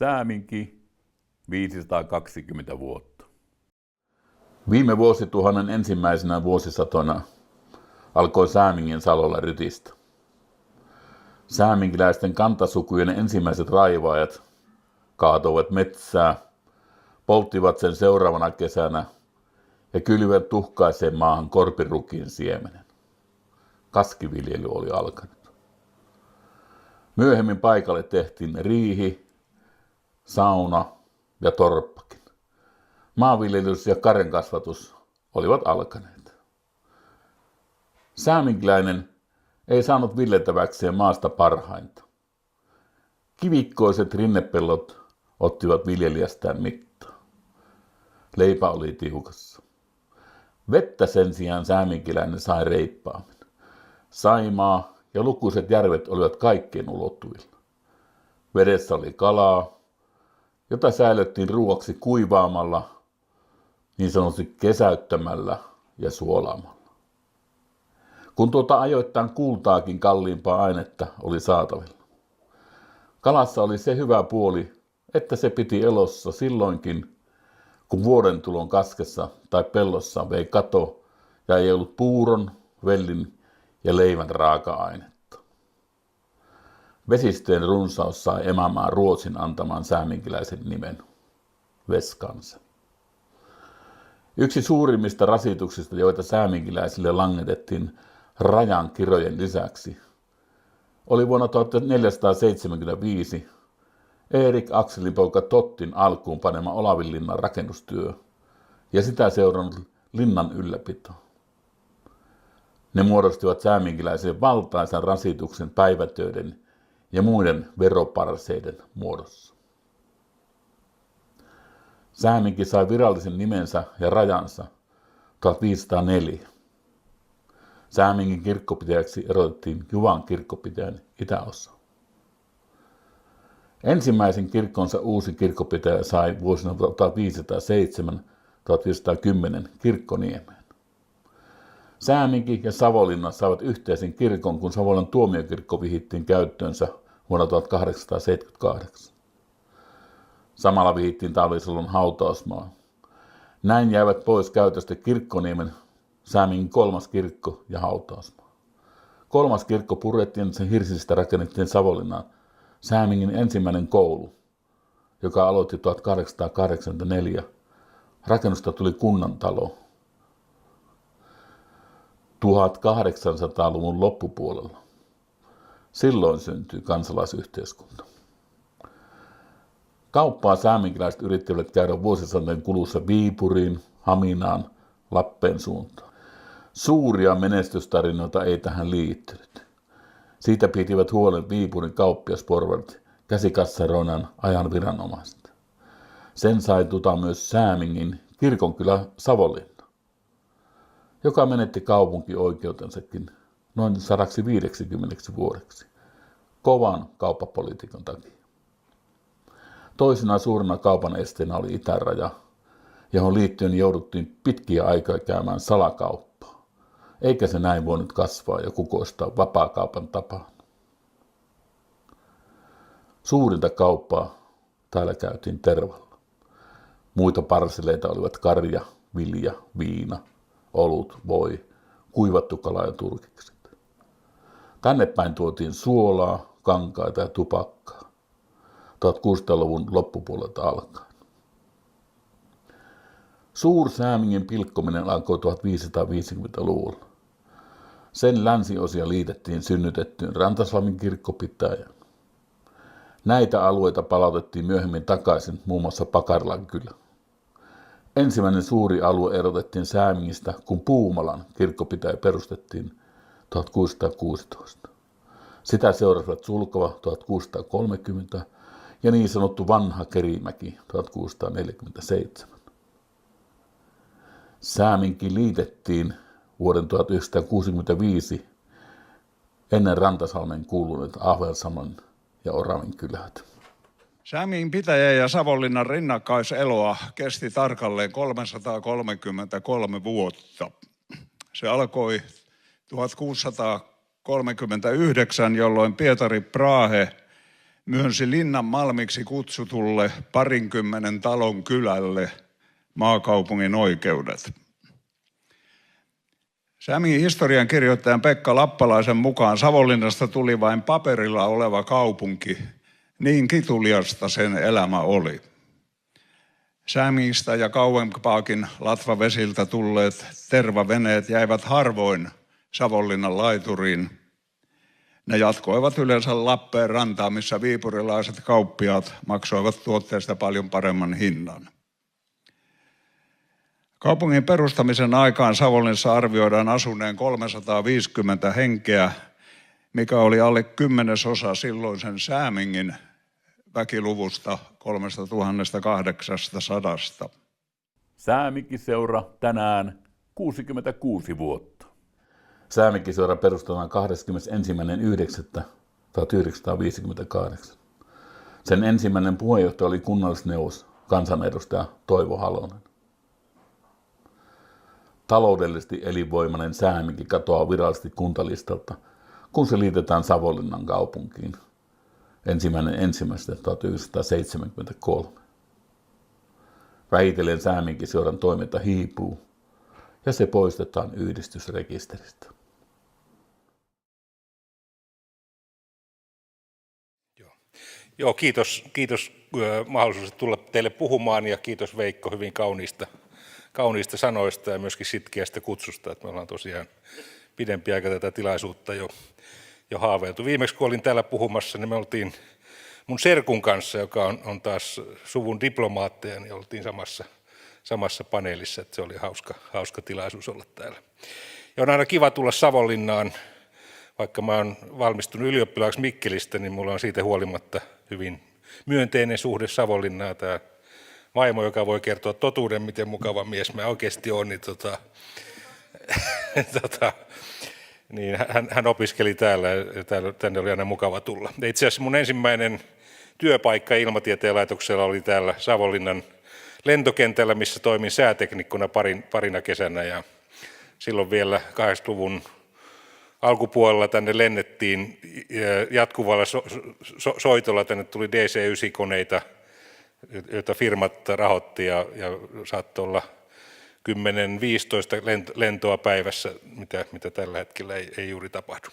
Sääminki 520 vuotta. Viime vuosituhannen ensimmäisenä vuosisatona alkoi Säämingin salolla rytistä. Sääminkiläisten kantasukujen ensimmäiset raivaajat kaatoivat metsää, polttivat sen seuraavana kesänä ja kylvivät tuhkaiseen maahan korpirukiin siemenen. Kaskiviljely oli alkanut. Myöhemmin paikalle tehtiin riihi, sauna ja torppakin. Maanviljelys ja karjankasvatus olivat alkaneet. Sääminkiläinen ei saanut viljeltäväkseen maasta parhainta. Kivikkoiset rinnepellot ottivat viljelijästään mittaa. Leipä oli tiukassa. Vettä sen sijaan sääminkiläinen sai reippaammin. Saimaa ja lukuiset järvet olivat kaikkien ulottuvilla. Vedessä oli kalaa, jota säilöttiin ruoaksi kuivaamalla, niin sanotusti kesäyttämällä ja suolaamalla. Kun tuota ajoittain kultaakin kalliimpaa ainetta oli saatavilla. Kalassa oli se hyvä puoli, että se piti elossa silloinkin, kun vuoden tulon kaskessa tai pellossa vei kato ja ei ollut puuron, vellin ja leivän raaka-ainetta. Vesistöjen runsaus sai emämään Ruotsin antaman sääminkiläisen nimen, Veskansa. Yksi suurimmista rasituksista, joita sääminkiläisille langetettiin rajan kirojen lisäksi, oli vuonna 1475 Erik Akselin poika Tottin alkuun panema Olavinlinnan rakennustyö ja sitä seurannut linnan ylläpito. Ne muodostivat sääminkiläisille valtaisan rasituksen päivätöiden ja muiden veroparseiden muodossa. Sääminki sai virallisen nimensä ja rajansa 1504. Säämingin kirkkopitäjäksi erotettiin Juvan kirkkopitäjän itäosa. Ensimmäisen kirkkonsa uusi kirkkopitäjä sai vuosina 1507-1510 Kirkkoniemeen. Sääminki ja Savonlinna saivat yhteisen kirkon, kun Savonlinnan tuomiokirkko vihittiin käyttöönsä vuonna 1878. Samalla vihittiin Talvisalon hautausmaa. Näin jäivät pois käytöstä Kirkkoniemen Säämingin kolmas kirkko ja hautausmaa. Kolmas kirkko purettiin, sen hirsistä rakennettiin Savonlinnaan Säämingin ensimmäinen koulu, joka aloitti 1884. Rakennusta tuli kunnantalo 1800-luvun loppupuolella. Silloin syntyi kansalaisyhteiskunta. Kauppaa sääminkiläiset yrittivät käydä vuosisateen kulussa Viipuriin, Haminaan, Lappeen suuntaan. Suuria menestystarinoita ei tähän liittynyt. Siitä pitivät huolen Viipurin kauppiasporvarit, käsikassaroinan ajan viranomaiset. Sen sai tuta myös Säämingin kirkonkylä Savonlinna, joka menetti kaupunkioikeutensakin noin 150 vuodeksi kovan kauppapolitiikan takia. Toisena suurena kaupan esteenä oli itäraja, johon liittyen jouduttiin pitkiä aikaa käymään salakauppaa, eikä se näin voinut kasvaa ja kukoistaa vapaakaupan tapaan. Suurinta kauppaa täällä käytiin tervalla. Muita parseleita olivat karja, vilja, viina, olut, voi, kuivattu kala ja turkikset. Tänne päin tuotiin suolaa, kankaita ja tupakkaa 1600-luvun loppupuolelta alkaen. Suur-Säämingin pilkkominen alkoi 1550-luvulla. Sen länsiosia liitettiin synnytettyyn Rantasalmen kirkkopitäjään. Näitä alueita palautettiin myöhemmin takaisin muun muassa Pakarlan kylä. Ensimmäinen suuri alue erotettiin Säämingistä, kun Puumalan kirkkopitäjä perustettiin 1616. Sitä seurasivat Sulkava 1630 ja niin sanottu Vanha Kerimäki 1647. Sääminki liitettiin vuoden 1965 ennen Rantasalmen kuuluneet Ahvelsamon ja Oravin kylät. Säämingin pitäjä ja Savonlinnan rinnakkaiseloa kesti tarkalleen 333 vuotta. Se alkoi 1639, jolloin Pietari Brahe myönsi Linnan Malmiksi kutsutulle 20 talon kylälle maakaupungin oikeudet. Säämingin historian kirjoittajan Pekka Lappalaisen mukaan Savonlinnasta tuli vain paperilla oleva kaupunki, niin kituliasta sen elämä oli. Säämingistä ja kauempaakin latvavesiltä tulleet tervaveneet jäivät harvoin Savonlinnan laituriin. Ne jatkoivat yleensä Lappeenrantaan, missä viipurilaiset kauppiaat maksoivat tuotteesta paljon paremman hinnan. Kaupungin perustamisen aikaan Savonlinnassa arvioidaan asuneen 350 henkeä, mikä oli alle 10% silloisen Säämingin väkiluvusta 3800. Säämikiseura tänään 66 vuotta. Säämikiseura perustetaan 21.9.1958. Sen ensimmäinen puheenjohtaja oli kunnallisneuvos, kansanedustaja Toivo Halonen. Taloudellisesti elinvoimainen Sääminki katoaa virallisesti kuntalistalta, kun se liitetään Savonlinnan kaupunkiin 1.1.1973. Vähitellen Sääminkiseuran toiminta hiipuu ja se poistetaan yhdistysrekisteristä. Joo, kiitos mahdollisuudesta tulla teille puhumaan ja kiitos Veikko hyvin kauniista sanoista ja myöskin sitkeästä kutsusta, että me ollaan tosiaan pidempi aika tätä tilaisuutta jo haaveiltu. Viimeksi kun olin täällä puhumassa, niin me oltiin mun serkun kanssa, joka on taas suvun diplomaatteja, niin oltiin samassa paneelissa, että se oli hauska tilaisuus olla täällä. Ja on aina kiva tulla Savonlinnaan, vaikka mä oon valmistunut ylioppilaaksi Mikkelistä, niin mulla on siitä huolimatta hyvin myönteinen suhde Savonlinnaan. Tämä vaimo, joka voi kertoa totuuden, miten mukava mies mä oikeasti oon, niin hän opiskeli täällä ja tänne oli aina mukava tulla. Ja itse asiassa mun ensimmäinen työpaikka Ilmatieteen laitoksella oli täällä Savonlinnan lentokentällä, missä toimin sääteknikkona parina kesänä. Ja silloin vielä 80-luvun alkupuolella tänne lennettiin jatkuvalla soitolla, tänne tuli DC-9-koneita, joita firmat rahoitti ja saattoi olla 10-15 lentoa päivässä, mitä tällä hetkellä ei juuri tapahdu.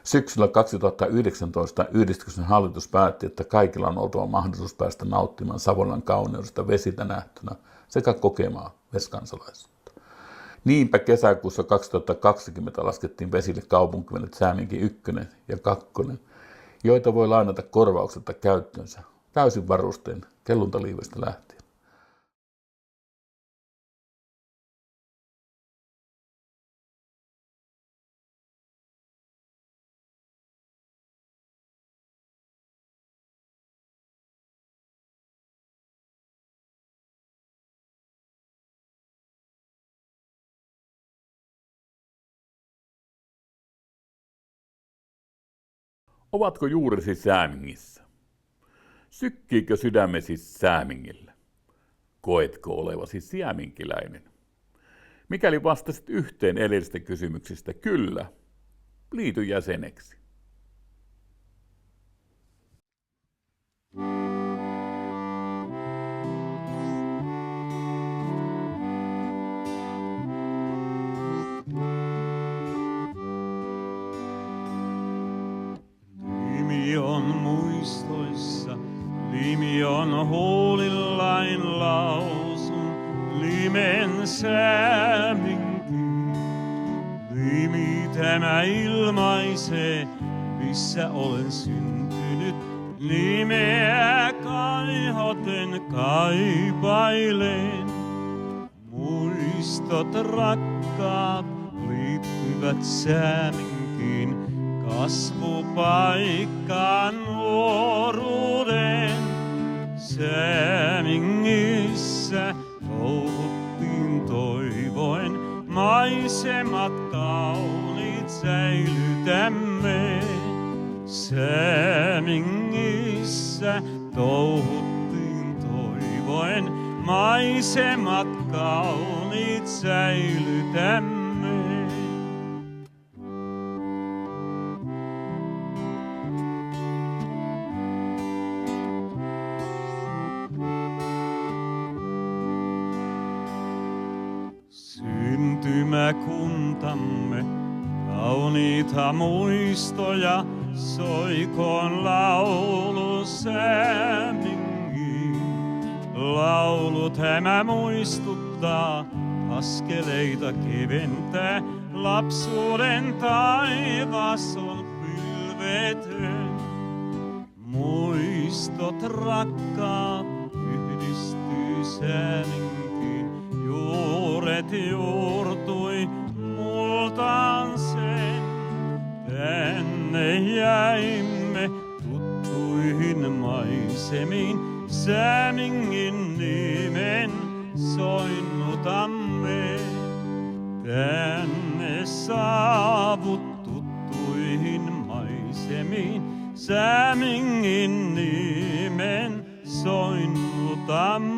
Syksyllä 2019 yhdistyksen hallitus päätti, että kaikilla on oltava mahdollisuus päästä nauttimaan Savonlinnan kauneudesta vesitä nähtynä sekä kokemaan vesikansalaisuutta. Niinpä kesäkuussa 2020 laskettiin vesille kaupunkiveneet Sääminki 1 ja 2, joita voi lainata korvauksetta käyttöönsä täysin varustein kelluntaliivestä lähtien. Ovatko juuresi Säämingissä? Sykkiikö sydämesi Säämingille? Koetko olevasi sääminkiläinen? Mikäli vastasit yhteen edellisistä kysymyksistä kyllä, liity jäseneksi. Nimi on muistoissa, nimi on huulillain lausun, limen Sääminki. Nimi tämä ilmaisee, missä olen syntynyt, nimeä kaihoten kaipailen. Muistot rakkaat liittyvät Sääminkiin, kasvupaikkaan nuoruuden. Säämingissä touhuttiin toivoen, maisemat kauniit säilytämme. Säämingissä touhuttiin toivoen, maisemat kauniit säilytämme. kyläkuntamme. Kauniita muistoja soikoon laulu Säämingiin. Laulu tämä muistuttaa, askeleita keventää. Lapsuuden taivas on pilvetön. Muistot rakkaat yhdistyy Sääminkiin. Juuret juurtui multaan sen. Tänne jäimme tuttuihin maisemiin. Säämingin nimen soinnutamme. Tänne saavut tuttuihin maisemiin. Säämingin nimen soinnutamme.